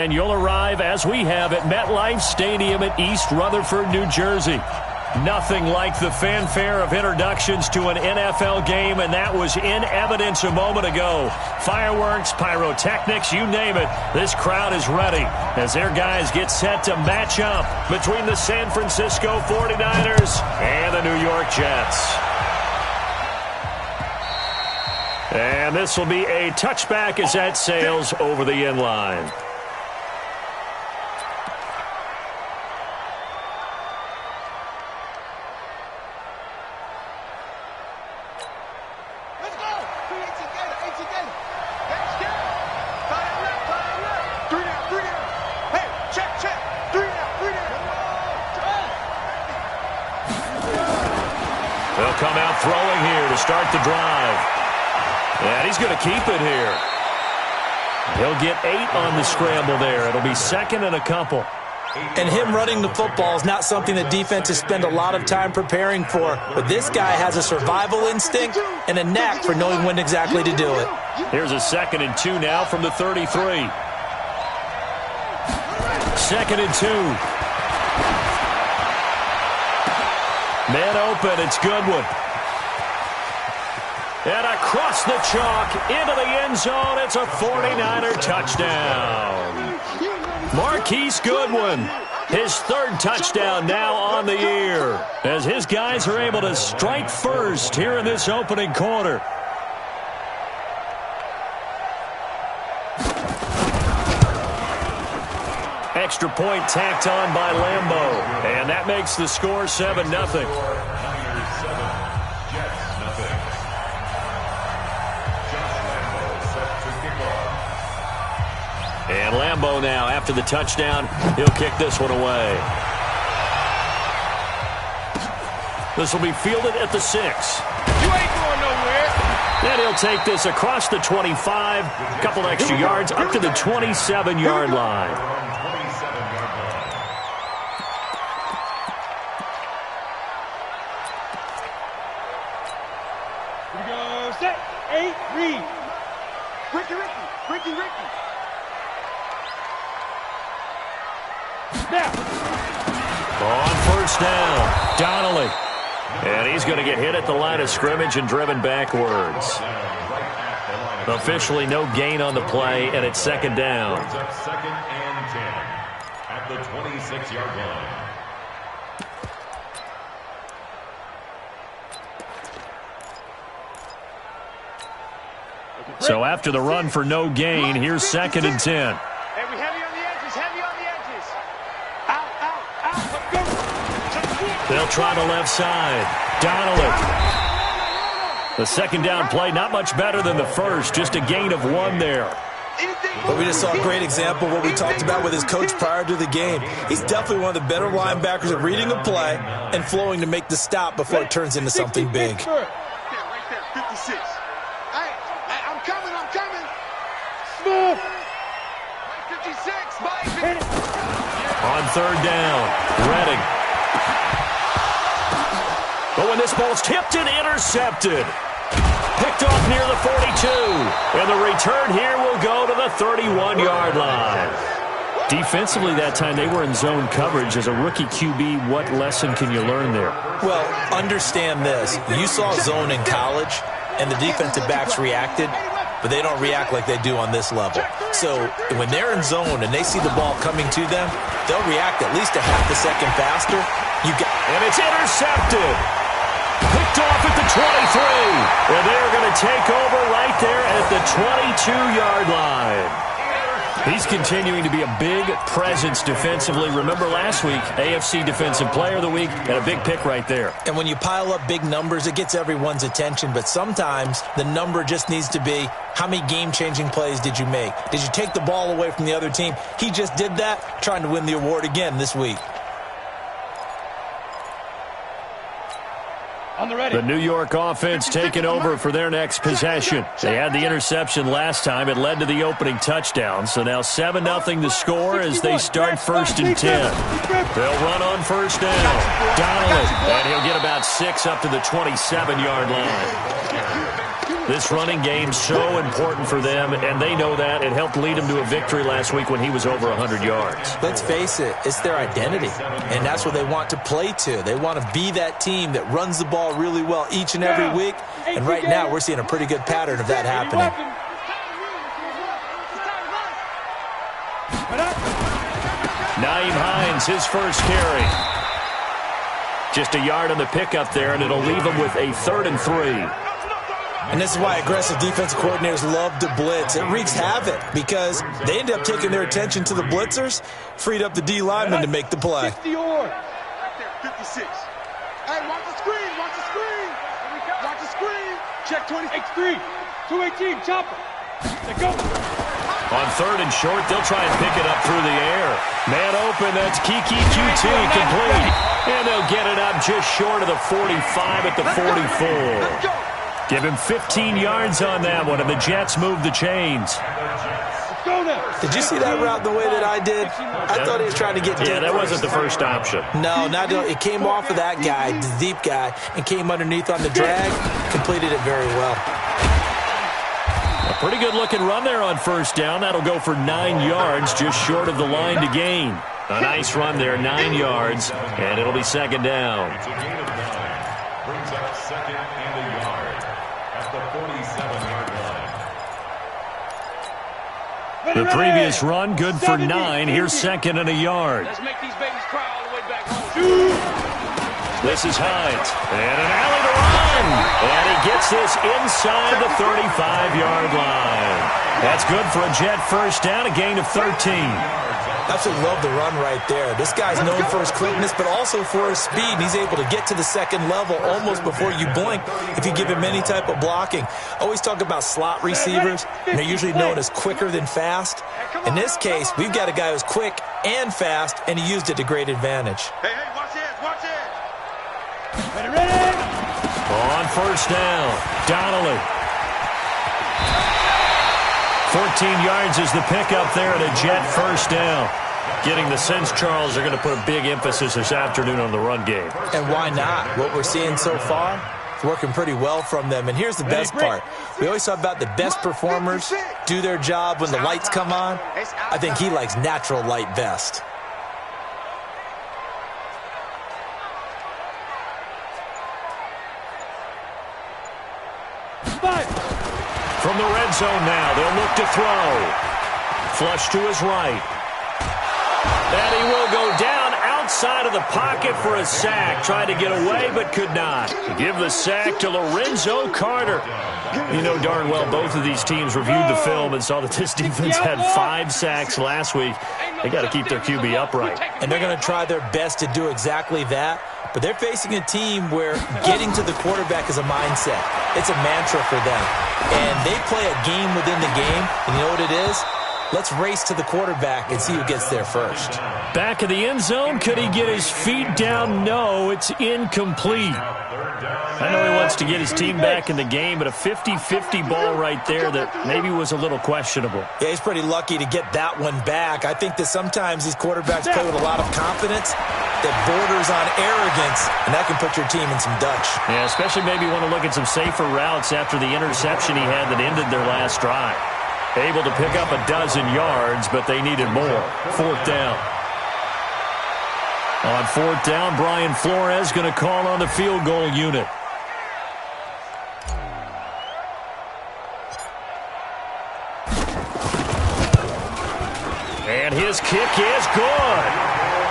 And you'll arrive, as we have, at MetLife Stadium at East Rutherford, New Jersey. Nothing like the fanfare of introductions to an NFL game, and that was in evidence a moment ago. Fireworks, pyrotechnics, you name it. This crowd is ready as their guys get set to match up between the San Francisco 49ers and the New York Jets. And this will be a touchback as that sails over the end line. They'll come out throwing here to start the drive. And he's going to keep it here. He'll get 8 on the scramble there. It'll be second and a couple. And him running the football is not something that defenses spend a lot of time preparing for. But this guy has a survival instinct and a knack for knowing when exactly to do it. Here's a second and 2 now from the 33. Second and 2. Man open, it's Goodwin. And across the chalk, into the end zone, it's a 49er touchdown. Marquise Goodwin, his third touchdown now on the year, as his guys are able to strike first here in this opening quarter. Extra point tacked on by Lambeau, and that makes the score 7-0. And Lambeau now, after the touchdown, he'll kick this one away. This will be fielded at the 6. You ain't going nowhere. And he'll take this across the 25, a couple extra yards, up to the 27-yard line. Set, 8, read. Ricky. Now. On first down, Donnelly. And he's going to get hit at the line of scrimmage and driven backwards. Officially no gain on the play, and it's second down. Second and 10 at the 26-yard line. So after the run for no gain, here's second and 10. Hey, we heavy on the edges, Out. Let's go. They'll try the left side. Donnelly. The second down play, not much better than the first, just a gain of 1 there. But we just saw a great example of what we talked about with his coach prior to the game. He's definitely one of the better linebackers at reading a play and flowing to make the stop before it turns into something big. Right there, 56. I'm coming. Smooth. 56, Mike. On third down, Redding. But when this ball's tipped and intercepted, picked off near the 42. And the return here will go to the 31-yard line. Defensively that time, they were in zone coverage. As a rookie QB, what lesson can you learn there? Well, understand this. You saw zone in college, and the defensive backs reacted, but they don't react like they do on this level. So when they're in zone and they see the ball coming to them, they'll react at least a half a second faster. And it's intercepted. Picked off at the 23. And they're going to take over right there at the 22-yard line. He's continuing to be a big presence defensively. Remember last week, AFC Defensive Player of the Week, and a big pick right there. And when you pile up big numbers, it gets everyone's attention. But sometimes the number just needs to be, how many game-changing plays did you make? Did you take the ball away from the other team? He just did that, trying to win the award again this week. The New York offense taking over for their next possession. They had the interception last time. It led to the opening touchdown. So now 7-0 the score as they start first and 10. They'll run on first down. Donnelly. And he'll get about 6 up to the 27-yard line. This running game's so important for them, and they know that. It helped lead them to a victory last week when he was over 100 yards. Let's face it, it's their identity, and that's what they want to play to. They want to be that team that runs the ball really well each and every week, and right now we're seeing a pretty good pattern of that happening. Nyheim Hines, his first carry. Just a yard on the pickup there, and it'll leave him with a 3rd and 3. And this is why aggressive defensive coordinators love to blitz. It wreaks havoc because they end up taking their attention to the blitzers, freed up the D lineman to make the play. 56. Hey, watch the screen, watch the screen. Watch the screen. Check 23. 218, chopper. Let's go. On 3rd and short, they'll try and pick it up through the air. Man open, that's Kiki QT complete. And they'll get it up just short of the 45 at the 44. Give him 15 yards on that one, and the Jets move the chains. Did you see that route the way that I did? I thought he was trying to get deep. Yeah, that wasn't the first option. No, it came off of that guy, the deep guy, and came underneath on the drag. Completed it very well. A pretty good-looking run there on 1st down. That'll go for 9 yards, just short of the line to gain. A nice run there, 9 yards, and it'll be 2nd down. It's a gain of 9. Brings up 2nd and a yard at the 47-yard line. The previous run, good for 9. Here's 2nd and a yard. Let's make these babies cry all the way back home. This is Hines. And an alley to run. And he gets this inside the 35-yard line. That's good for a Jet 1st down, a gain of 13. Absolutely love the run right there. This guy's known for his quickness, but also for his speed. And he's able to get to the 2nd level almost before you blink if you give him any type of blocking. Always talk about slot receivers, and they're usually known as quicker than fast. In this case, we've got a guy who's quick and fast, and he used it to great advantage. Hey, watch this, watch this. Ready. On 1st down, Donnelly. 14 yards is the pickup there at a Jet 1st down. Getting the sense, Charles, they're going to put a big emphasis this afternoon on the run game. And why not? What we're seeing so far is working pretty well from them. And here's the best part. We always talk about the best performers do their job when the lights come on. I think he likes natural light best. From the red zone now, they'll look to throw. Flush to his right. And he will go down outside of the pocket for a sack. Tried to get away, but could not. Give the sack to Lorenzo Carter. You know darn well both of these teams reviewed the film and saw that this defense had 5 sacks last week. They got to keep their QB upright. And they're going to try their best to do exactly that. But they're facing a team where getting to the quarterback is a mindset. It's a mantra for them. And they play a game within the game. And you know what it is? Let's race to the quarterback and see who gets there first. Back of the end zone. Could he get his feet down? No, it's incomplete. I know he wants to get his team back in the game, but a 50-50 ball right there that maybe was a little questionable. Yeah, he's pretty lucky to get that one back. I think that sometimes these quarterbacks play with a lot of confidence that borders on arrogance, and that can put your team in some Dutch. Yeah, especially maybe want to look at some safer routes after the interception he had that ended their last drive. Able to pick up a dozen yards, but they needed more. 4th down. On 4th down, Brian Flores going to call on the field goal unit. And his kick is good.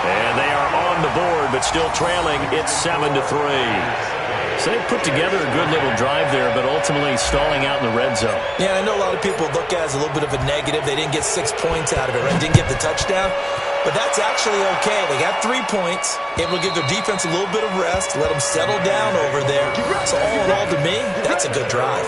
And they are on the board, but still trailing. It's 7-3. So they put together a good little drive there, but ultimately stalling out in the red zone. Yeah, I know a lot of people look at it as a little bit of a negative. They didn't get 6 points out of it, right? Didn't get the touchdown. But that's actually okay. They got 3 points, able to give their defense a little bit of rest, let them settle down over there. So all in all, to me, that's a good drive.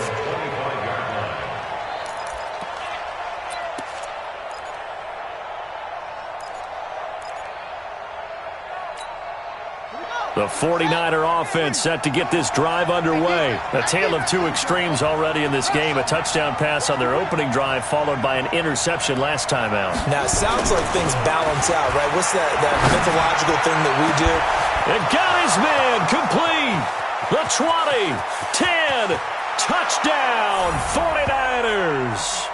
The 49er offense set to get this drive underway. A tale of 2 extremes already in this game. A touchdown pass on their opening drive, followed by an interception last time out. Now, it sounds like things balance out, right? What's that mythological thing that we do? And got his man complete. The 20, 10, Touchdown, 49ers!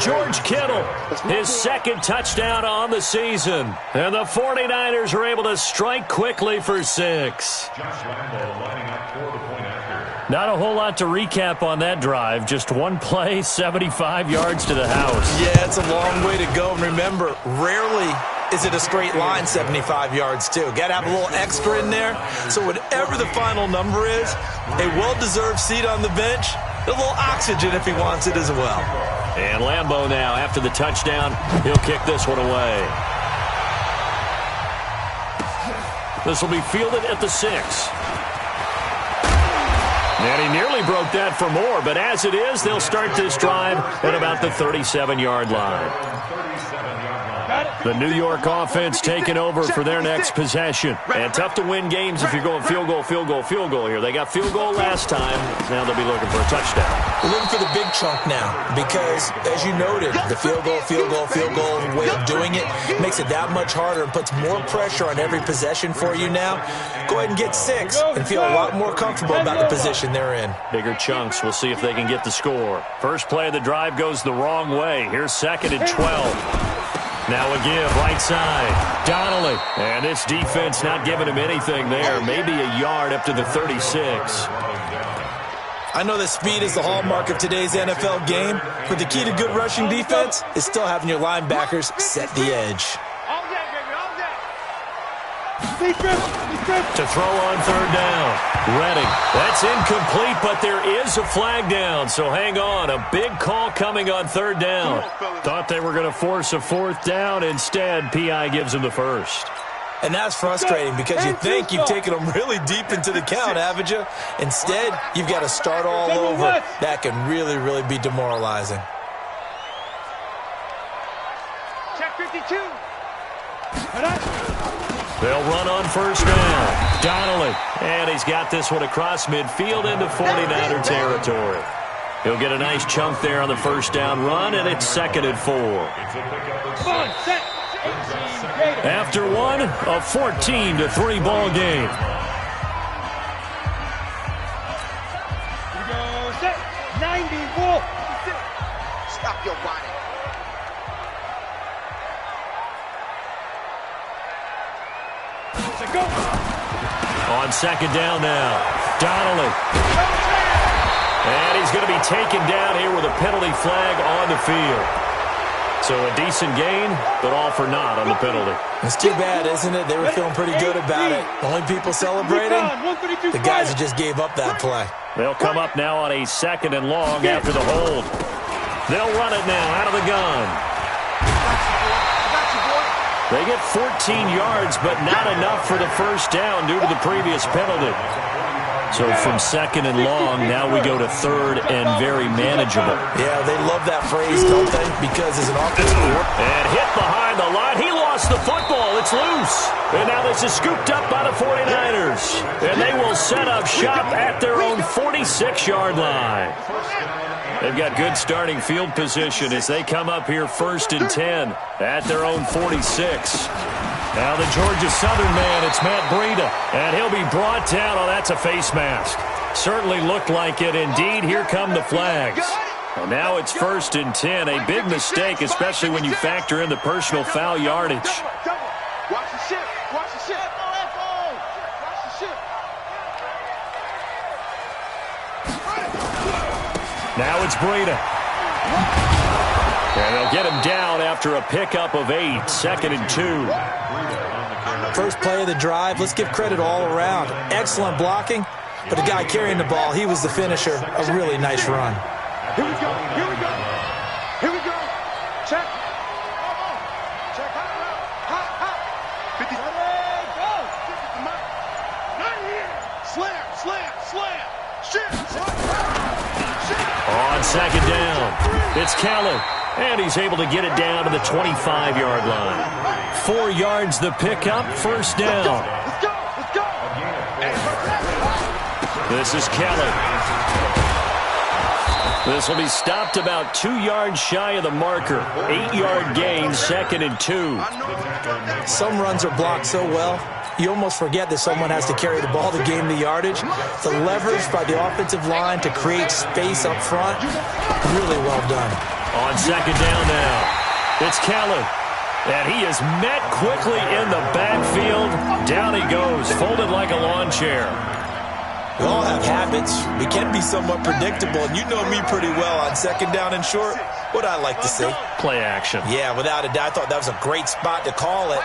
George Kittle, his second touchdown on the season. And the 49ers are able to strike quickly for 6. Not a whole lot to recap on that drive. Just one play, 75 yards to the house. Yeah, it's a long way to go. And remember, rarely is it a straight line 75 yards, too. Got to have a little extra in there. So whatever the final number is, a well-deserved seat on the bench, a little oxygen if he wants it as well. And Lambeau now, after the touchdown, he'll kick this one away. This will be fielded at the 6. And he nearly broke that for more, but as it is, they'll start this drive at about the 37-yard line. The New York offense taking over for their next possession. And tough to win games if you're going field goal, field goal, field goal here. They got field goal last time. Now they'll be looking for a touchdown. We're looking for the big chunk now because, as you noted, the field goal, field goal, field goal way of doing it makes it that much harder and puts more pressure on every possession for you now. Go ahead and get 6 and feel a lot more comfortable about the position they're in. Bigger chunks. We'll see if they can get the score. First play of the drive goes the wrong way. Here's 2nd and 12. Now a give, right side. Donnelly. And this defense not giving him anything there. Maybe a yard up to the 36. I know that speed is the hallmark of today's NFL game, but the key to good rushing defense is still having your linebackers set the edge. To throw on 3rd down. Redding. That's incomplete, but there is a flag down, so hang on. A big call coming on 3rd down. Thought they were going to force a 4th down. Instead, P.I. gives them the 1st. And that's frustrating because you think you've taken them really deep into the count, haven't you? Instead, you've got to start all over. That can really, really be demoralizing. Check 52. They'll run on 1st down. Donnelly. And he's got this one across midfield into 49er territory. He'll get a nice chunk there on the 1st down run, and it's 2nd and 4. After one, a 14-3 ball game. Here we go, set, 94. Stop your body. Go. On 2nd down now. Donnelly. And he's going to be taken down here with a penalty flag on the field. So a decent gain, but all for naught on the penalty. It's too bad, isn't it? They were feeling pretty good about it. The only people celebrating, the guys who just gave up that play. They'll come up now on a 2nd and long after the hold. They'll run it now out of the gun. They get 14 yards, but not enough for the 1st down due to the previous penalty. So from 2nd and long, now we go to 3rd and very manageable. Yeah, they love that phrase, don't they? Because as an offensive coordinator. And hit behind the line. He lost the football. It's loose. And now this is scooped up by the 49ers. And they will set up shop at their own 46-yard line. They've got good starting field position as they come up here 1st and 10 at their own 46. Now the Georgia Southern man, it's Matt Breida, and he'll be brought down. Oh, that's a face mask. Certainly looked like it. Indeed, here come the flags. And now it's 1st and 10, a big mistake, especially when you factor in the personal foul yardage. Watch the ship. Watch the ship. Watch the ship. Now it's Breida. And they'll get him down after a pickup of 8, 2nd and 2. First play of the drive, let's give credit all around. Excellent blocking, but the guy carrying the ball, he was the finisher. A really nice run. Here we go. Here we go. Here we go. Check. Check. Hot. 50. Go. Slam. Shit. On 2nd down, it's Callan. And he's able to get it down to the 25-yard line. 4 yards the pickup, 1st down. Let's go. This is Kelly. This will be stopped about 2 yards shy of the marker. 8-yard gain, 2nd and 2. Some runs are blocked so well, you almost forget that someone has to carry the ball to gain the yardage. The leverage by the offensive line to create space up front, really well done. On second down now, it's Kelly. And he is met quickly in the backfield. Down he goes, folded like a lawn chair. We all have habits. We can be somewhat predictable, and you know me pretty well on second down and short. What I like to see. Play action. Yeah, without a doubt, I thought that was a great spot to call it.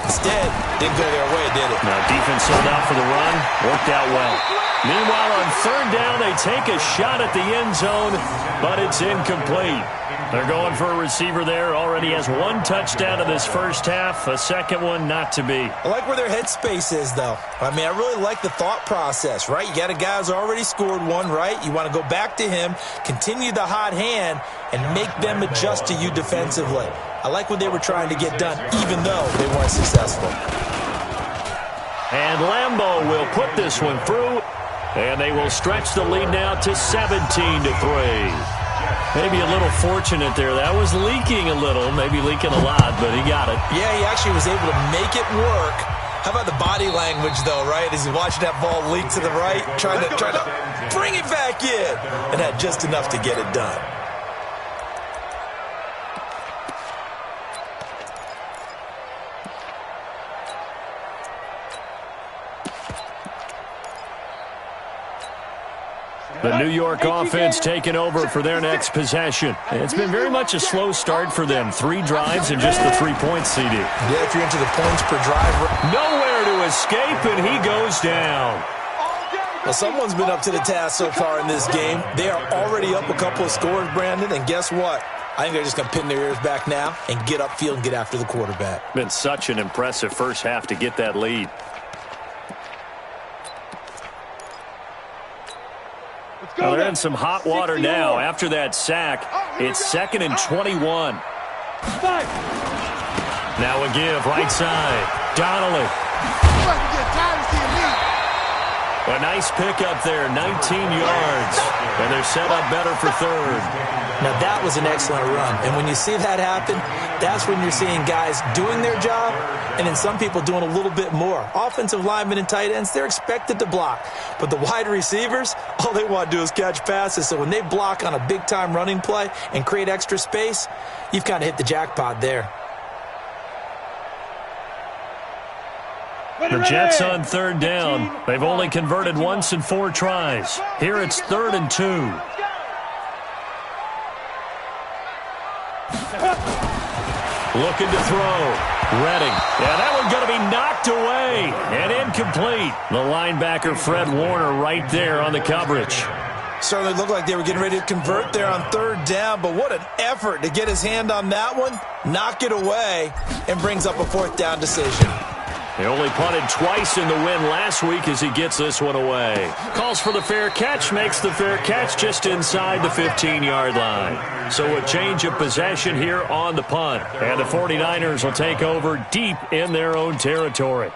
Instead, didn't go their way, did it? Now, defense sold out for the run. Worked out well. Meanwhile, on third down, they take a shot at the end zone, but it's incomplete. They're going for a receiver there. Already has one touchdown in this first half. A second one not to be. I like where their headspace is, though. I mean, I really like the thought process, right? You got a guy who's already scored one, right? You want to go back to him, continue the hot hand, and make them adjust to you defensively. I like what they were trying to get done, even though they weren't successful. And Lambeau will put this one through, and they will stretch the lead now to 17-3. Maybe a little fortunate there. That was leaking a little, maybe leaking a lot, but he got it. Yeah, he actually was able to make it work. How about the body language, though, right? As he's watching that ball leak to the right, trying to bring it back in, and had just enough to get it done. The New York offense taking over for their next possession. It's been very much a slow start for them. 3 drives and just the 3 points, CD. Yeah, if you're into the points per drive. Nowhere to escape, and he goes down. Well, someone's been up to the task so far in this game. They are already up a couple of scores, Brandon, and guess what? I think they're just going to pin their ears back now and get upfield and get after the quarterback. Been such an impressive first half to get that lead. Well, they're in some hot water now. After that sack, it's 2nd and 21. Now a give, right side. Donnelly. A nice pickup there, 19 yards. And they're set up better for third. Now, that was an excellent run. And when you see that happen, that's when you're seeing guys doing their job and then some people doing a little bit more. Offensive linemen and tight ends, they're expected to block. But the wide receivers, all they want to do is catch passes. So when they block on a big-time running play and create extra space, you've kind of hit the jackpot there. The Jets on third down. They've only converted once in 4 tries. Here it's 3rd and 2. Looking to throw. Redding. Yeah, that one's going to be knocked away and incomplete. The linebacker, Fred Warner, right there on the coverage. Certainly looked like they were getting ready to convert there on third down, but what an effort to get his hand on that one, knock it away, and brings up a 4th down decision. He only punted twice in the win last week as he gets this one away. Calls for the fair catch, makes the fair catch just inside the 15-yard line. So a change of possession here on the punt. And the 49ers will take over deep in their own territory.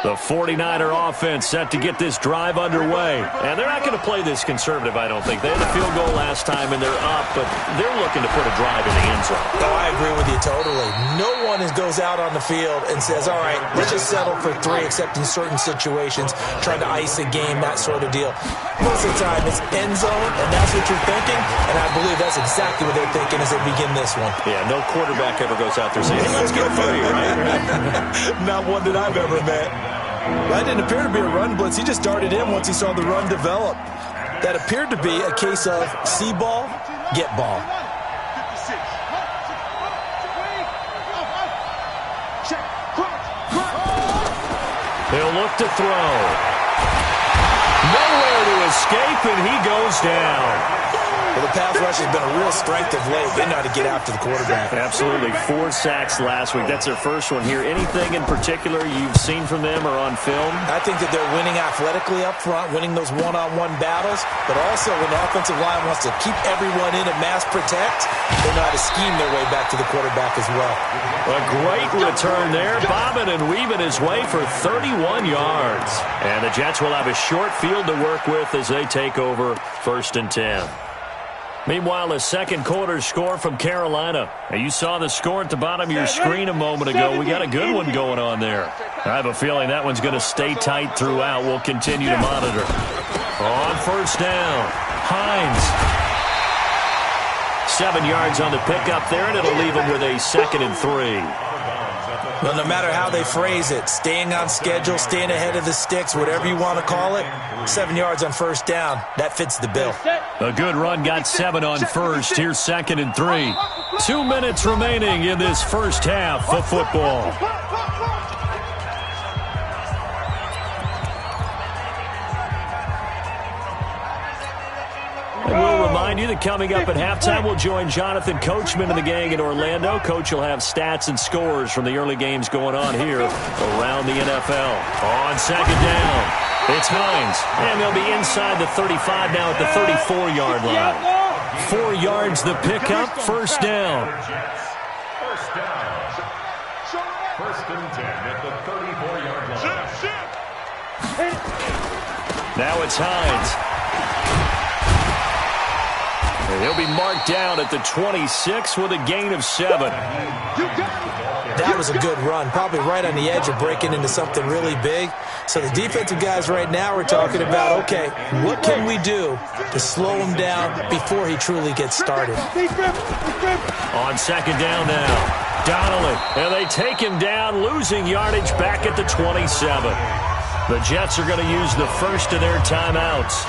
The 49er offense set to get this drive underway. And they're not going to play this conservative, I don't think. They had a field goal last time, and they're up, but they're looking to put a drive in the end zone. Oh, I agree with you totally. No one goes out on the field and says, all right, let's just settle for 3, except in certain situations, trying to ice a game, that sort of deal. Most of the time, it's end zone, and that's what you're thinking, and I believe that's exactly what they're thinking as they begin this one. Yeah, no quarterback ever goes out there saying, hey, let's get a for you, right? Not one that I've ever met. That didn't appear to be a run blitz. He just darted in once he saw the run develop. That appeared to be a case of see ball, get ball. He'll look to throw. Nowhere to escape, and he goes down. Well, the pass rush has been a real strength of late. They know how to get after the quarterback. Absolutely. 4 sacks last week. That's their first one here. Anything in particular you've seen from them or on film? I think that they're winning athletically up front, winning those one-on-one battles, but also when the offensive line wants to keep everyone in and mass protect, they know how to scheme their way back to the quarterback as well. A great return there. Bobbing and weaving his way for 31 yards. And the Jets will have a short field to work with as they take over 1st and 10. Meanwhile, the second quarter score from Carolina. Now, you saw the score at the bottom of your screen a moment ago. We got a good one going on there. I have a feeling that one's going to stay tight throughout. We'll continue to monitor. On first down, Hines. 7 yards on the pickup there, and it'll leave him with a 2nd and 3. Well, no matter how they phrase it, staying on schedule, staying ahead of the sticks, whatever you want to call it, 7 yards on first down, that fits the bill. A good run got 7 on first. Here's 2nd and 3. 2 minutes remaining in this first half of football. And we'll remind you that coming up at halftime, we'll join Jonathan Coachman and the gang in Orlando. Coach will have stats and scores from the early games going on here around the NFL. On second down, it's Hines. And they'll be inside the 35 now at the 34-yard line. 4 yards the pickup, first down. First down. First and 10 at the 34-yard line. Now it's Hines. He'll be marked down at the 26 with a gain of 7. That was a good run, probably right on the edge of breaking into something really big. So the defensive guys right now are talking about, okay, what can we do to slow him down before he truly gets started? On second down now, Donnelly. And they take him down, losing yardage back at the 27. The Jets are going to use the first of their timeouts.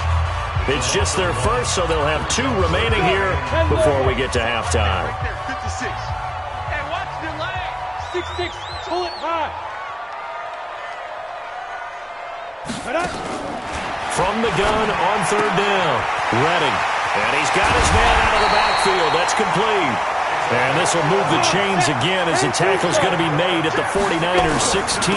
It's just their first, so they'll have 2 remaining here before we get to halftime. Right there, 56. Hey, watch the leg. 6'6", pull it high. From the gun on third down, Redding. And he's got his man out of the backfield. That's complete. And this will move the chains again as the tackle's going to be made at the 49ers 16.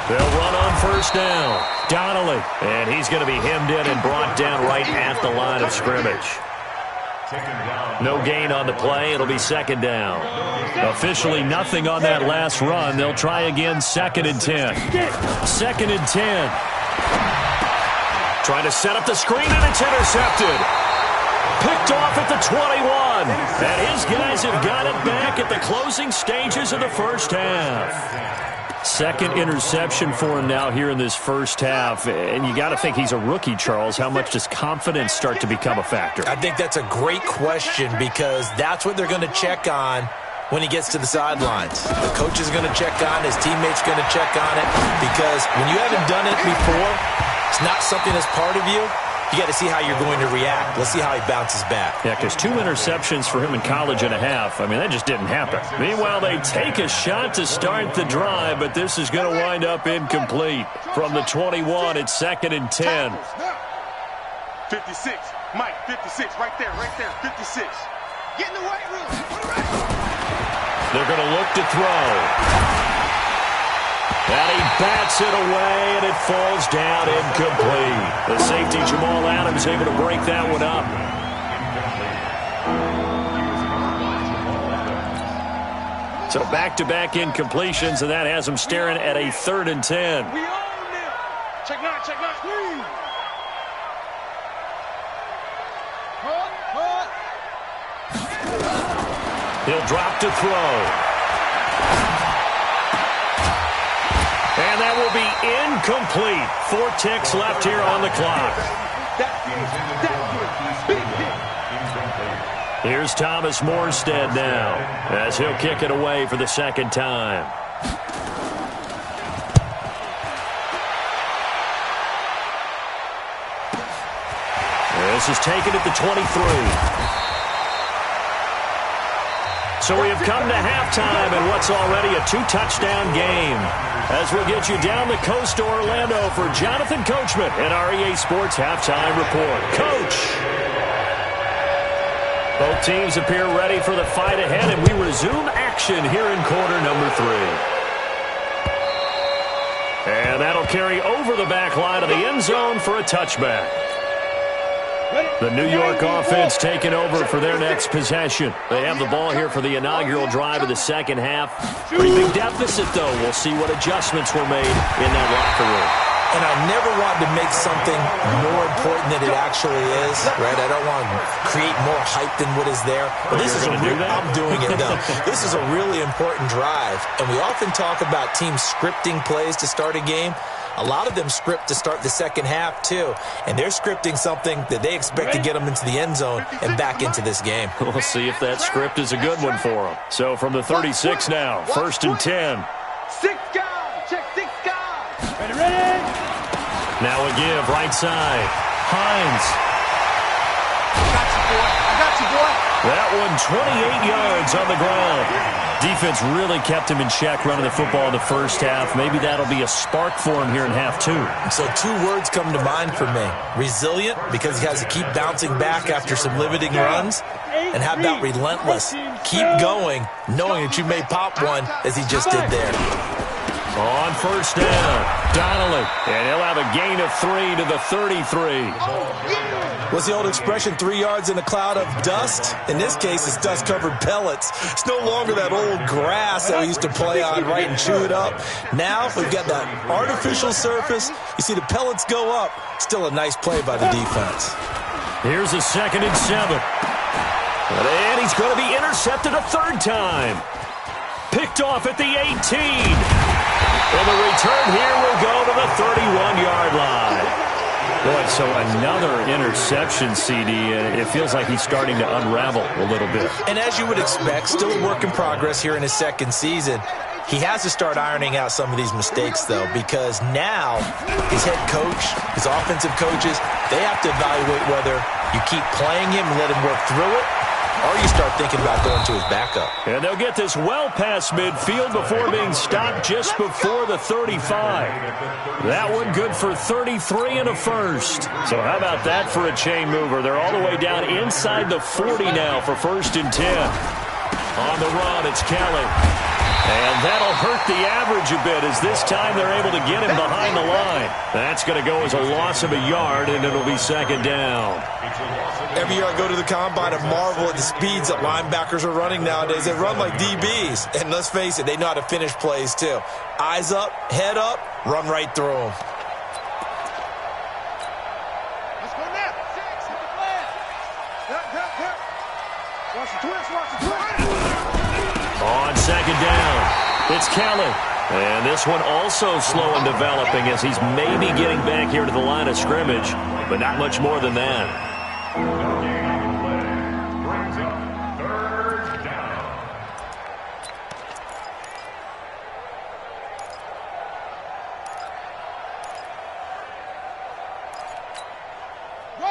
They'll run on first down. Donnelly. And he's going to be hemmed in and brought down right at the line of scrimmage. No gain on the play. It'll be second down. Officially nothing on that last run. They'll try again, 2nd and 10. 2nd and 10. Trying to set up the screen, and it's intercepted. Picked off at the 21. And his guys have got it back at the closing stages of the first half. 2nd interception for him now here in this first half. And you got to think he's a rookie, Charles. How much does confidence start to become a factor? I think that's a great question because that's what they're going to check on when he gets to the sidelines. The coach is going to check on, his teammate's going to check on it because when you haven't done it before, it's not something that's part of you. You got to see how you're going to react. Let's see how he bounces back. Yeah, because 2 interceptions for him in college and a half. I mean, that just didn't happen. Meanwhile, they take a shot to start the drive, but this is going to wind up incomplete. From the 21, it's 2nd and 10. 56. Mike, 56. Right there, 56. Get in the weight room. They're going to look to throw. And he bats it away, and it falls down incomplete. The safety, Jamal Adams, able to break that one up. So back-to-back incompletions, and that has him staring at a 3rd and 10. We own them. Check now, screen. He'll drop to throw. And that will be incomplete. 4 ticks left here on the clock. Here's Thomas Morstead now as he'll kick it away for the 2nd time. This is taken at the 23. So we have come to halftime in what's already a 2-touchdown game. As we'll get you down the coast to Orlando for Jonathan Coachman and our EA Sports Halftime Report. Coach! Both teams appear ready for the fight ahead, and we resume action here in quarter number 3. And that'll carry over the back line of the end zone for a touchback. The New York offense taking over for their next possession. They have the ball here for the inaugural drive of the second half. Pretty big deficit, though. We'll see what adjustments were made in that locker room. And I never want to make something more important than it actually is, right? I don't want to create more hype than what is there. But this is I'm doing it, though. This is a really important drive. And we often talk about teams scripting plays to start a game. A lot of them script to start the second half, too. And they're scripting something that they expect to get them into the end zone and back into this game. We'll see if that script is a good one for them. So from the 36 now, 1st and 10. 6 guys. Check 6 guys. Ready? Now a give, right side. Hines. I got you, boy. That one 28 yards on the ground. Defense really kept him in check running the football in the first half. Maybe that'll be a spark for him here in half 2. So 2 words come to mind for me. Resilient, because he has to keep bouncing back after some limiting runs. And how about relentless? Keep going, knowing that you may pop one, as he just did there. On 1st down, Donnelly. And he'll have a gain of 3 to the 33. What's the old expression, 3 yards in a cloud of dust? In this case, it's dust-covered pellets. It's no longer that old grass that we used to play on, right, and chew it up. Now we've got that artificial surface. You see the pellets go up. Still a nice play by the defense. Here's a 2nd and 7. And he's going to be intercepted a 3rd time. Picked off at the 18. And the return here will go to the 31-yard line. Boy, so another interception, CD. It feels like he's starting to unravel a little bit. And as you would expect, still a work in progress here in his 2nd season. He has to start ironing out some of these mistakes, though, because now his head coach, his offensive coaches, they have to evaluate whether you keep playing him and let him work through it, or you start thinking about going to his backup. And they'll get this well past midfield before being stopped just before the 35. That one good for 33 and a 1st. So how about that for a chain mover? They're all the way down inside the 40 now for 1st and 10. On the run, it's Kelly. And that'll hurt the average a bit as this time they're able to get him behind the line. That's going to go as a loss of a yard, and it'll be 2nd down. Every year I go to the combine and marvel at the speeds that linebackers are running nowadays. They run like DBs. And let's face it, they know how to finish plays too. Eyes up, head up, run right through them. Let's go now. 6, hit the flag. Watch the twist, watch the twist. On 2nd down, it's Kelly. And this one also slow in developing as he's maybe getting back here to the line of scrimmage, but not much more than that. Brings up 3rd down.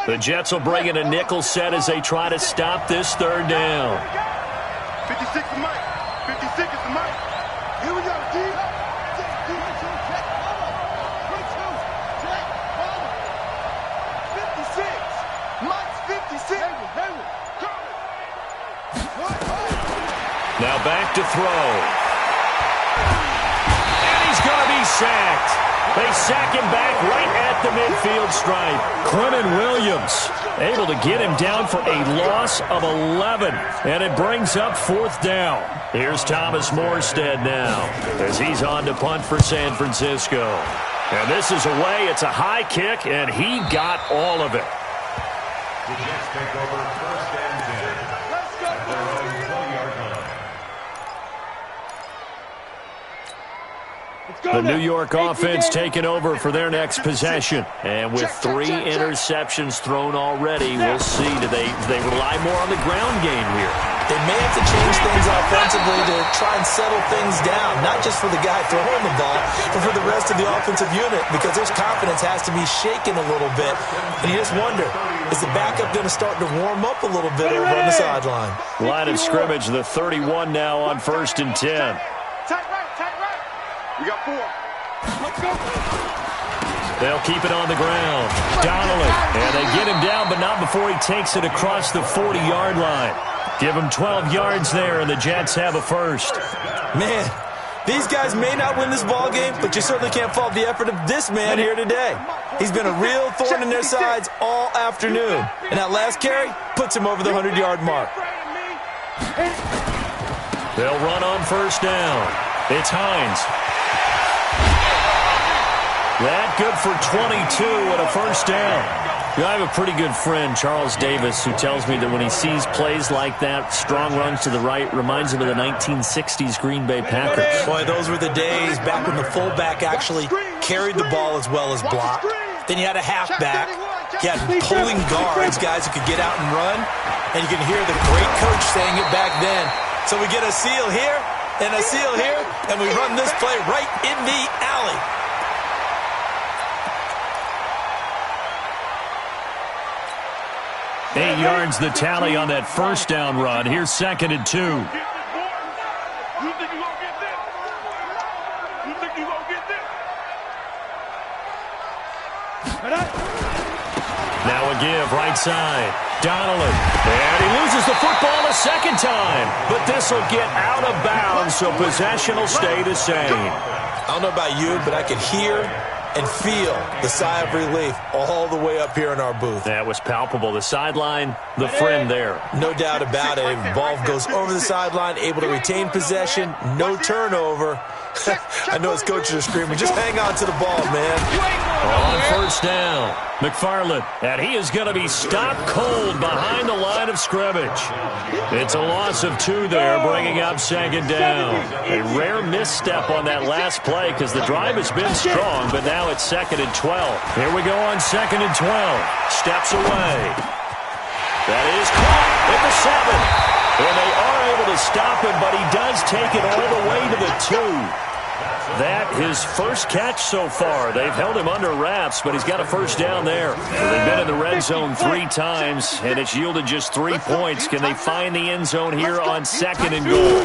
The Jets will bring in a nickel set as they try to stop this 3rd down. 56 is Mike. 56 is the Mike. Here we go, D. 56. Mike's 56. Now back to throw. And he's going to be sacked. They sack him back right at the midfield stripe. Quinnen Williams able to get him down for a loss of 11. And it brings up 4th down. Here's Thomas Morstead now as he's on to punt for San Francisco. And this is away. It's a high kick, and he got all of it. The Jets take over 1st and 10. Let's go. At their own 20-yard line. The New York offense taking over for their next possession. And with 3 interceptions thrown already, we'll see. Do they rely more on the ground game here? They may have to change things offensively to try and settle things down, not just for the guy throwing the ball, but for the rest of the offensive unit, because their confidence has to be shaken a little bit. And you just wonder, is the backup going to start to warm up a little bit over on the sideline? Line of scrimmage, the 31 now on 1st and 10. Tight right. We got 4. Let's go. They'll keep it on the ground. Donnelly, and they get him down, but not before he takes it across the 40-yard line. Give him 12 yards there, and the Jets have a 1st. Man, these guys may not win this ball game, but you certainly can't fault the effort of this man here today. He's been a real thorn in their sides all afternoon. And that last carry puts him over the 100-yard mark. They'll run on 1st down. It's Hines. And he's going to be sacked. They sack him back right at the midfield stripe. Quinnen Williams able to get him down for a loss of 11. And it brings up 4th down. Here's Thomas Morstead now as he's on to punt for San Francisco. And this is away. It's a high kick, and he got all of it. The Jets take over 1st and 10. They'll run on 1st down. It's Hines. That good for 22 and a first down. I have a pretty good friend, Charles Davis, who tells me that when he sees plays like that, strong runs to the right, reminds him of the 1960s Green Bay Packers. Boy, those were the days back when the fullback actually carried the ball as well as blocked. Then you had a halfback. You had pulling guards, guys who could get out and run. And you can hear the great coach saying it back then. So we get a seal here and a seal here, and we run this play right in the alley. 8 yards the tally on that first down run. Here's 2nd and 2. You think you gonna get this? You think you gonna get this? Now a give, right side. Donnelly. And he loses the football a second time. But this will get out of bounds, so possession will stay the same. I don't know about you, but I could hear and feel the sigh of relief all the way up here in our booth. That was palpable. The sideline, the friend there. No doubt about it. The ball goes over the sideline, able to retain possession, no turnover. I know his coaches are screaming, just hang on to the ball, man. On first down, McFarland. And he is going to be stopped cold behind the line of scrimmage. It's a loss of 2 there, bringing up 2nd down. A rare misstep on that last play because the drive has been strong, but now it's 2nd and 12. Here we go on 2nd and 12. Steps away. That is caught at the 7. And they are able to stop him, but he does take it all the way to the 2. That his first catch so far. They've held him under wraps, but he's got a first down there. They've been in the red zone 3 times, and it's yielded just 3 points. Can they find the end zone here on 2nd and goal?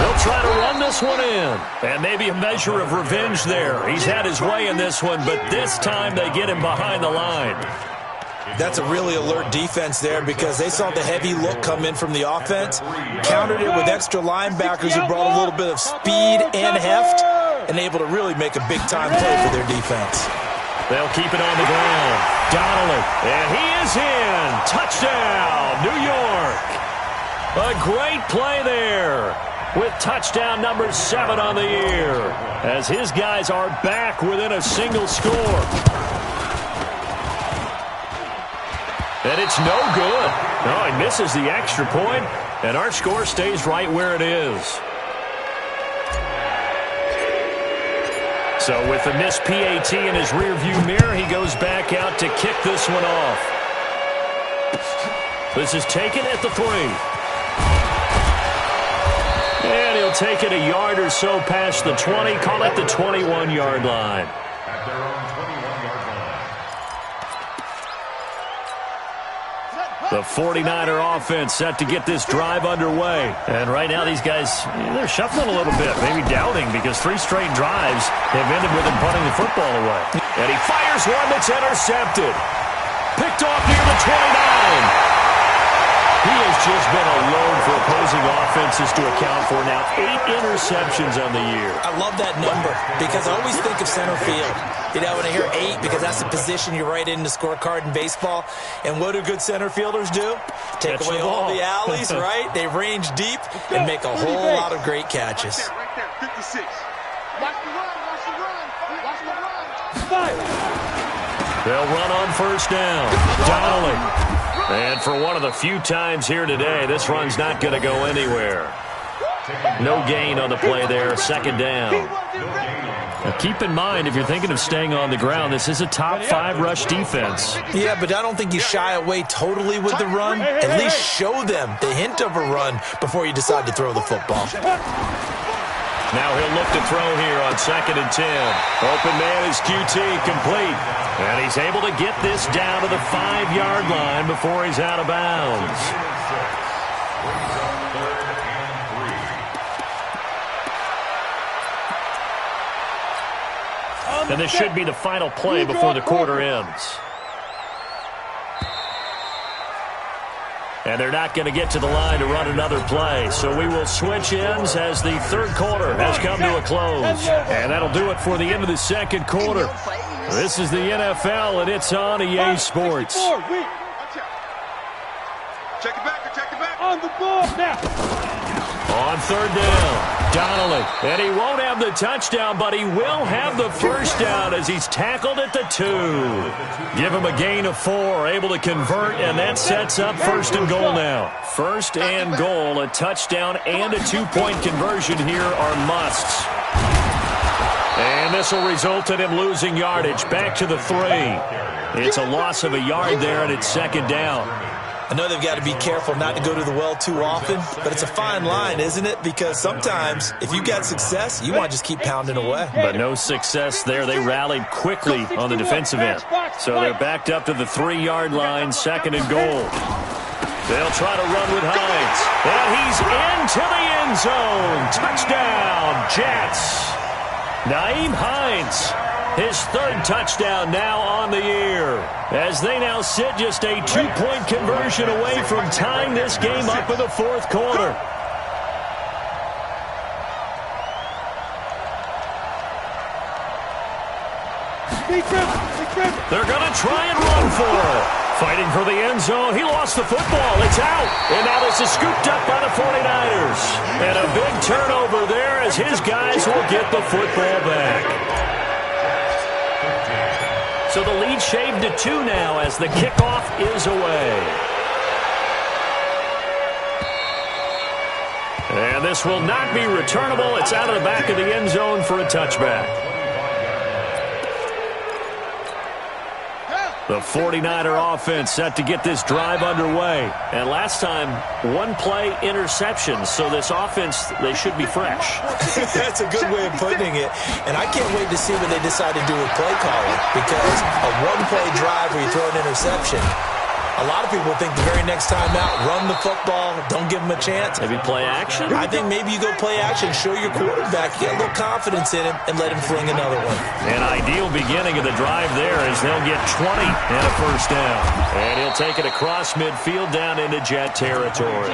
They'll try to run this one in. And maybe a measure of revenge there. He's had his way in this one, but this time they get him behind the line. That's a really alert defense there because they saw the heavy look come in from the offense, countered it with extra linebackers who brought a little bit of speed and heft, and able to really make a big-time play for their defense. They'll keep it on the ground. Donnelly, and he is in. Touchdown, New York. A great play there with touchdown number 7 on the year as his guys are back within a single score. And it's no good. No, he misses the extra point, and our score stays right where it is. So with the missed PAT in his rearview mirror, he goes back out to kick this one off. This is taken at the 3. And he'll take it a yard or so past the 20, call it the 21-yard line. At their own 21-yard line. The 49er offense set to get this drive underway. And right now these guys, they're shuffling a little bit, maybe doubting because 3 straight drives have ended with them punting the football away. And he fires one that's intercepted. Picked off near the 29. He has just been a load for opposing offenses to account for now. 8 interceptions on the year. I love that number because I always think of center field. You know, when I hear 8, because that's the position you write in the scorecard in baseball. And what do good center fielders do? Take away all the alleys, right? They range deep and make a whole lot of great catches. Right there, 56. Watch the run, watch the run, watch the run. They'll run on first down. Donnelly. And for one of the few times here today, this run's not going to go anywhere. No gain on the play there, 2nd down. Now keep in mind, if you're thinking of staying on the ground, this is a top 5 rush defense. Yeah, but I don't think you shy away totally with the run. At least show them the hint of a run before you decide to throw the football. Now he'll look to throw here on 2nd and 10. Open man is QT, complete. And he's able to get this down to the 5-yard line before he's out of bounds. And this should be the final play before the quarter ends. And they're not going to get to the line to run another play. So we will switch ends as the 3rd quarter has come to a close. And that'll do it for the end of the 2nd quarter. This is the NFL, and it's on EA Sports. Check it back, check it back. On the ball now. On 3rd down. Donnelly. And he won't have the touchdown, but he will have the first down as he's tackled at the 2. Give him a gain of 4, able to convert, and that sets up first and goal now. First and goal, a touchdown and a 2-point conversion here are musts. And this will result in him losing yardage. Back to the 3. It's a loss of a yard there, and it's second down. I know they've got to be careful not to go to the well too often, but it's a fine line, isn't it? Because sometimes, if you got success, you want to just keep pounding away. But no success there. They rallied quickly on the defensive end. So they're backed up to the 3-yard line, second and goal. They'll try to run with Hines. And he's into the end zone. Touchdown, Jets. Nyheim Hines, his 3rd touchdown now on the year, as they now sit just a 2-point conversion away from tying this game up in the 4th quarter. They're going to try and run for it. Fighting for the end zone. He lost the football. It's out. And now this is scooped up by the 49ers. And a big turnover there as his guys will get the football back. So the lead shaved to 2 now as the kickoff is away. And this will not be returnable. It's out of the back of the end zone for a touchback. The 49er offense set to get this drive underway. And last time, 1-play interception. So this offense, they should be fresh. That's a good way of putting it. And I can't wait to see what they decide to do with play calling. Because a 1-play drive where you throw an interception, a lot of people think the very next time out, run the football, don't give him a chance. Maybe play action? I think maybe you go play action, show your quarterback, get a little confidence in him, and let him fling another one. An ideal beginning of the drive there as they'll get 20 and a first down. And he'll take it across midfield down into Jet territory.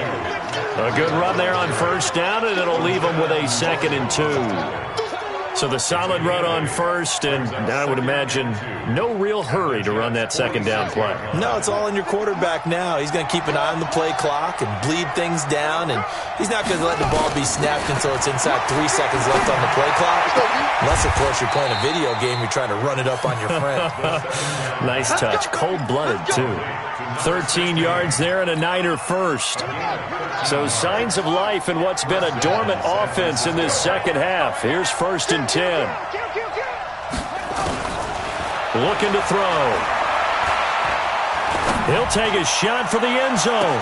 A good run there on first down, and it'll leave them with a 2nd and 2. So the solid run on first, and I would imagine no real hurry to run that second down play. No, it's all in your quarterback now. He's going to keep an eye on the play clock and bleed things down, and he's not going to let the ball be snapped until it's inside 3 seconds left on the play clock. Unless, of course, you're playing a video game, you're trying to run it up on your friend. Nice touch. Cold-blooded, too. 13 yards there and a Niner first. So signs of life in what's been a dormant offense in this second half. Here's 1st and 10. Looking to throw. He'll take a shot for the end zone.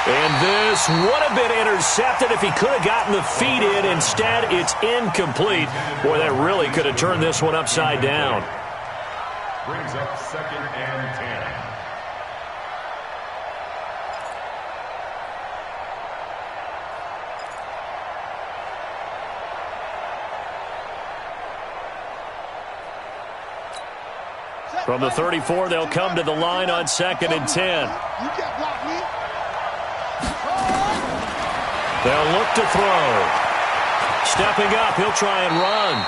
And this would have been intercepted if he could have gotten the feet in. Instead, it's incomplete. Boy, that really could have turned this one upside down. Brings up 2nd and 10. From the 34, they'll come to the line on 2nd and 10. They'll look to throw. Stepping up, he'll try and run.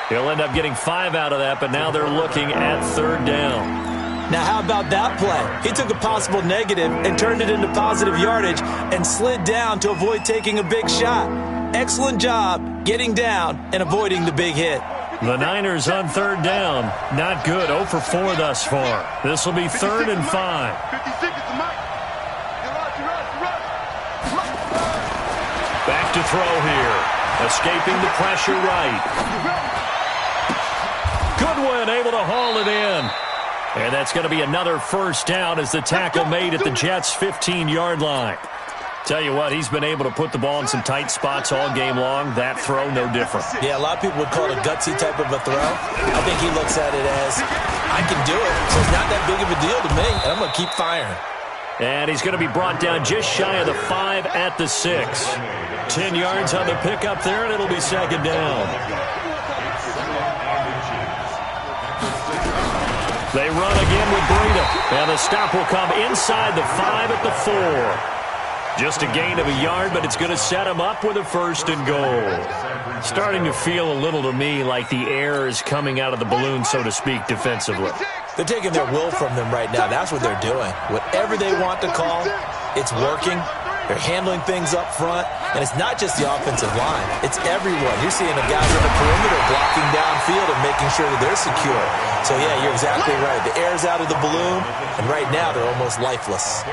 He'll end up getting 5 out of that, but now they're looking at 3rd down. Now, how about that play? He took a possible negative and turned it into positive yardage and slid down to avoid taking a big shot. Excellent job getting down and avoiding the big hit. The Niners on 3rd down. Not good. 0 for 4 thus far. This will be 3rd and 5. 50 seconds to Mike. Back to throw here. Escaping the pressure right. Goodwin able to haul it in. And that's going to be another first down as the tackle made at the Jets' 15-yard line. Tell you what, he's been able to put the ball in some tight spots all game long. That throw, no different. Yeah, a lot of people would call it a gutsy type of a throw. I think he looks at it as, I can do it, so it's not that big of a deal to me, and I'm going to keep firing. And he's going to be brought down just shy of the 5 at the 6. 10 yards on the pickup there, and it'll be 2nd down. They run again with Breida. And the stop will come inside the 5 at the 4. Just a gain of a yard, but it's going to set him up with a 1st and goal. Starting to feel a little to me like the air is coming out of the balloon, so to speak, defensively. They're taking their will from them right now. That's what they're doing. Whatever they want to call, it's working. They're handling things up front. And it's not just the offensive line. It's everyone. You're seeing the guys on the perimeter blocking downfield and making sure that they're secure. So, yeah, you're exactly right. The air's out of the balloon, and right now they're almost lifeless.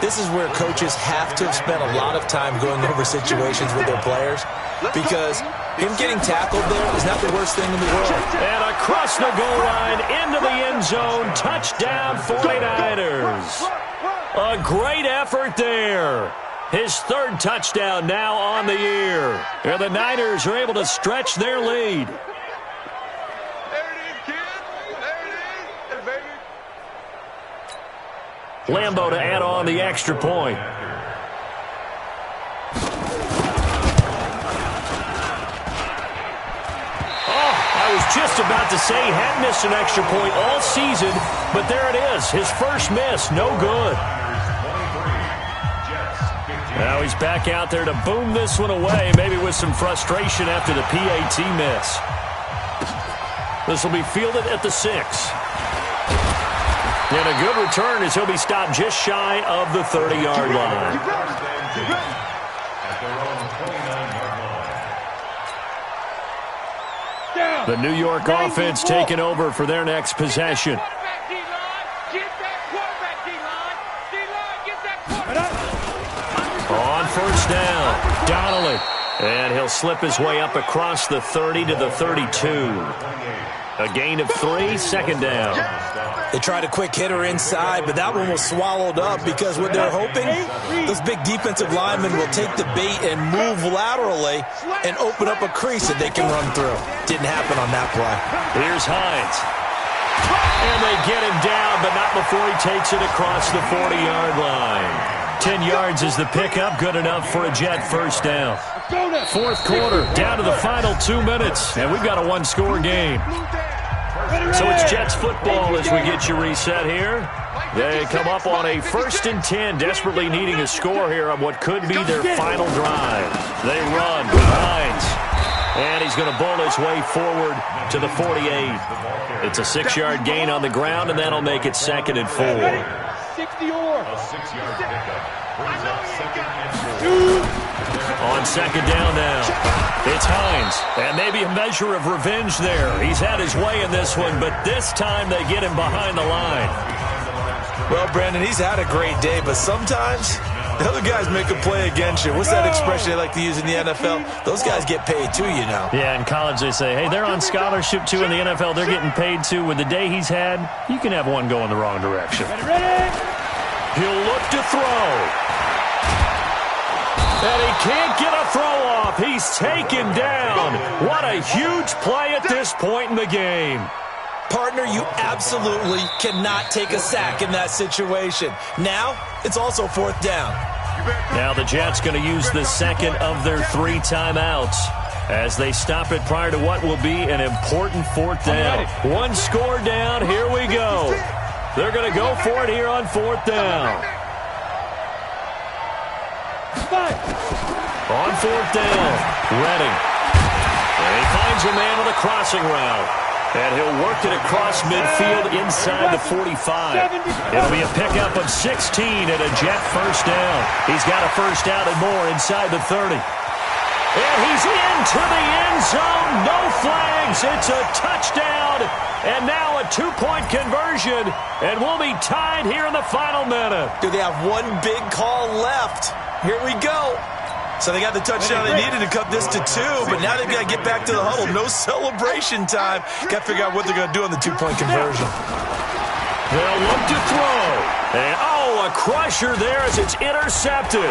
This is where coaches have to have spent a lot of time going over situations with their players, because him getting tackled there is not the worst thing in the world. And across the goal line, into the end zone, touchdown 49ers. A great effort there. His third touchdown now on the year. And the Niners are able to stretch their lead. Lambo to add on the extra point. I was just about to say he hadn't missed an extra point all season, but there it is. His first miss, no good. Now he's back out there to boom this one away, maybe with some frustration after the PAT miss. This will be fielded at the 6. And a good return as he'll be stopped just shy of the 30-yard line. The New York offense taking over for their next possession. On first down, Donnelly. And he'll slip his way up across the 30 to the 32. A gain of 3, second down. They tried a quick hitter inside, but that one was swallowed up because what they're hoping, those big defensive linemen will take the bait and move laterally and open up a crease that they can run through. Didn't happen on that play. Here's Hines. And they get him down, but not before he takes it across the 40-yard line. 10 yards is the pickup, good enough for a Jet first down. Fourth quarter, down to the final 2 minutes, and we've got a one-score game. So it's Jets football as we get you reset here. They come up on a 1st and 10, desperately needing a score here on what could be their final drive. They run, Hines, and he's going to bowl his way forward to the 48. It's a 6-yard gain on the ground, and that'll make it 2nd and 4. 60-yard. A 6-yard pickup brings up 2nd and 4. On second down now, it's Hines, and maybe a measure of revenge there. He's had his way in this one, but this time they get him behind the line. Well, Brandon, he's had a great day, but sometimes the other guys make a play against you. What's that expression they like to use in the NFL? Those guys get paid too, you know. Yeah, in college they say, hey, they're on scholarship too. In the NFL, they're getting paid too. With the day he's had, you can have one go in the wrong direction. He'll look to throw. And he can't get a throw off. He's taken down. What a huge play at this point in the game. Partner, you absolutely cannot take a sack in that situation. Now, it's also 4th down. Now the Jets going to use the second of their 3 timeouts as they stop it prior to what will be an important 4th down. One score down. Here we go. They're going to go for it here on 4th down. On 4th down, Redding. And he finds a man on a crossing route. And he'll work it across midfield inside the 45. It'll be a pickup of 16 and a Jet first down. He's got a first down and more inside the 30. And he's into the end zone. No flags. It's a touchdown. And now a 2-point conversion. And we'll be tied here in the final minute. Do they have one big call left? Here we go. So they got the touchdown they needed to cut this to 2, but now they've got to get back to the huddle. No celebration time. Got to figure out what they're going to do on the 2-point conversion. They'll look to throw. And, a crusher there as it's intercepted.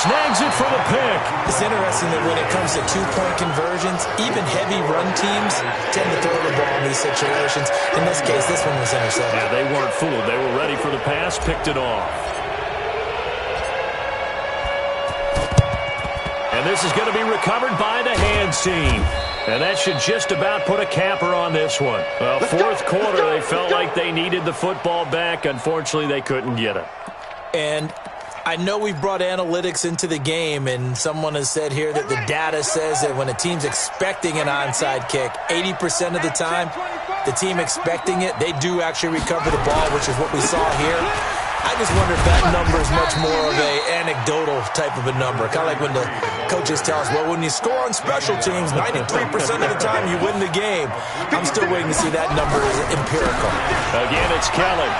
Snags it for the pick. It's interesting that when it comes to 2-point conversions, even heavy run teams tend to throw the ball in these situations. In this case, this one was intercepted. Yeah, they weren't fooled. They were ready for the pass, picked it off. And this is going to be recovered by the hands team. And that should just about put a capper on this one. Well, 4th quarter, they felt like they needed the football back. Unfortunately, they couldn't get it. And I know we've brought analytics into the game, and someone has said here that the data says that when a team's expecting an onside kick, 80% of the time, the team expecting it, they do actually recover the ball, which is what we saw here. I just wonder if that number is much more of a anecdotal type of a number. Kind of like when the coaches tell us, well, when you score on special teams, 93% of the time you win the game. I'm still waiting to see that number is empirical. Again, it's Kelly.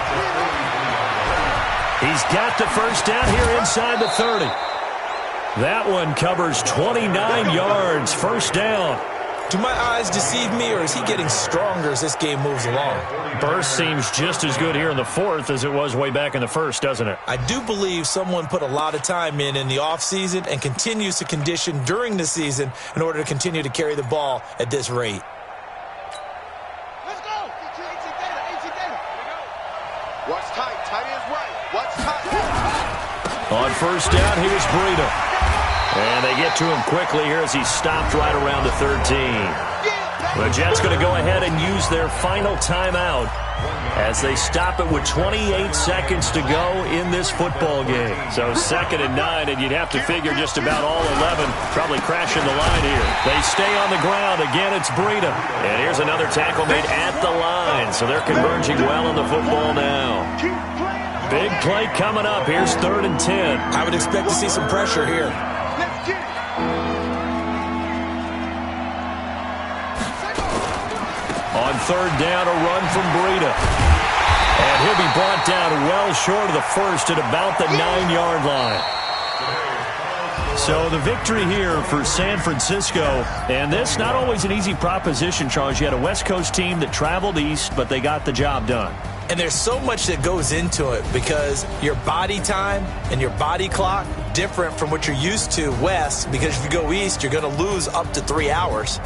He's got the first down here inside the 30. That one covers 29 yards, first down. Do my eyes deceive me, or is he getting stronger as this game moves along? Burst seems just as good here in the fourth as it was way back in the first, doesn't it? I do believe someone put a lot of time in the offseason and continues to condition during the season in order to continue to carry the ball at this rate. Let's go. What's tight? Tight is right. What's tight? On first down, here's Breida. And they get to him quickly here as he stopped right around the 13. The Jets going to go ahead and use their final timeout as they stop it with 28 seconds to go in this football game. So 2nd and 9, and you'd have to figure just about all 11 probably crashing the line here. They stay on the ground. Again, it's Breida. And here's another tackle made at the line. So they're converging well on the football now. Big play coming up. Here's 3rd and 10. I would expect to see some pressure here. On 3rd down, a run from Breida. And he'll be brought down well short of the first at about the 9-yard line. So the victory here for San Francisco. And this not always an easy proposition, Charles. You had a West Coast team that traveled east, but they got the job done. And there's so much that goes into it because your body time and your body clock different from what you're used to west, because if you go east, you're going to lose up to 3 hours,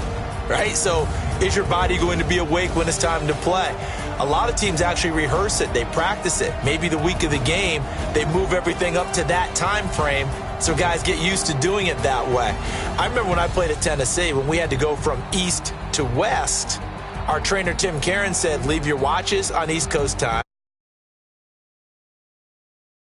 right? So is your body going to be awake when it's time to play? A lot of teams actually rehearse it. They practice it. Maybe the week of the game, they move everything up to that time frame so guys get used to doing it that way. I remember when I played at Tennessee, when we had to go from east to west, our trainer Tim Caron said, leave your watches on East Coast time.